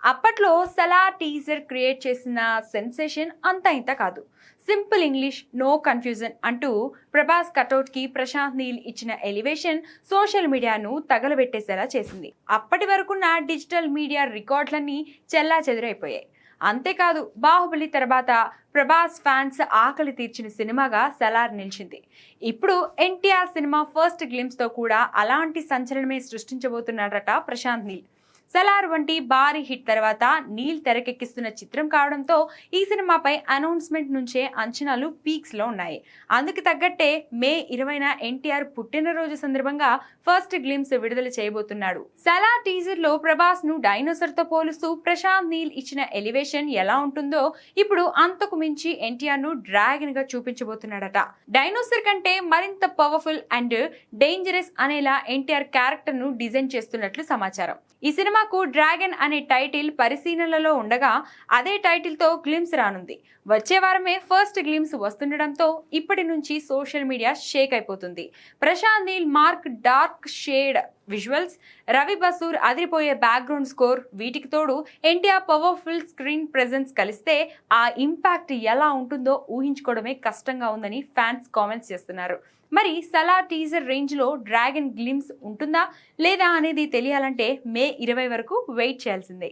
అప్పట్లో Salaar teaser create చేసిన sensation అంతా ఇంత కాదు. సింపుల్ ఇంగ్లీష్, నో కన్ఫ్యూజన్ అంటూ ప్రభాస్ కటౌట్ కి ప్రశాంత్ నీల్ ఇచ్చిన ఎలివేషన్ సోషల్ మీడియాను తగలబెట్టేసేలా చేసింది. అప్పటి వరకున్న డిజిటల్ మీడియా రికార్డులన్నీ చెల్లా చెదురైపోయాయి. అంతేకాదు, బాహుబలి తర్వాత ప్రభాస్ ఫ్యాన్స్ ఆకలి తీర్చిన సినిమాగా సలార్ నిలిచింది. ఇప్పుడు ఎన్టీఆర్ సినిమా ఫస్ట్ గ్లిమ్స్ తో కూడా అలాంటి సంచలనమే సృష్టించబోతున్నాడట ప్రశాంత్ నీల్. సలార్ వంటి భారీ హిట్ తర్వాత నీల్ తెరకెక్కిస్తున్న చిత్రం కావడంతో ఈ సినిమాపై అనౌన్స్మెంట్ నుంచే అంచనాలు పీక్స్ లో ఉన్నాయి. అందుకు తగ్గట్టే మే 20న ఎన్టీఆర్ పుట్టినరోజు సందర్భంగా ఫస్ట్ గ్లిమ్స్ విడుదల చేయబోతున్నాడు. సలార్ టీజర్ లో ప్రభాస్ ను డైనోసర్ తో పోలుస్తూ ప్రశాంత్ నీల్ ఇచ్చిన ఎలివేషన్ ఎలా ఉంటుందో ఇప్పుడు అంతకు మించి ఎన్టీఆర్ ను డ్రాగన్ గా చూపించబోతున్నాడట. డైనోసర్ కంటే మరింత పవర్ఫుల్ అండ్ డేంజరస్ అనేలా ఎన్టీఆర్ క్యారెక్టర్ ను డిజైన్ చేస్తున్నట్లు సమాచారం. ఈ సినిమాకు డ్రాగన్ అనే టైటిల్ పరిశీలనలో ఉండగా అదే టైటిల్ తో గ్లిమ్స్ రానుంది. వచ్చే వారమే ఫస్ట్ గ్లిమ్స్ వస్తుండటంతో ఇప్పటి నుంచి సోషల్ మీడియా షేక్ అయిపోతుంది. Prashanth Neel mark dark shade visuals, Ravi Basrur అదిరిపోయే బ్యాక్గ్రౌండ్ స్కోర్, వీటికి తోడు ఎన్టీఆర్ పవర్ఫుల్ స్క్రీన్ ప్రెజెన్స్ కలిస్తే ఆ ఇంపాక్ట్ ఎలా ఉంటుందో ఊహించుకోవడమే కష్టంగా ఉందని ఫ్యాన్స్ కామెంట్స్ చేస్తున్నారు. మరి సలార్ టీజర్ రేంజ్ లో డ్రాగన్ గ్లిమ్స్ ఉంటుందా లేదా అనేది తెలియాలంటే మే 20 వరకు వెయిట్ చేయాల్సిందే.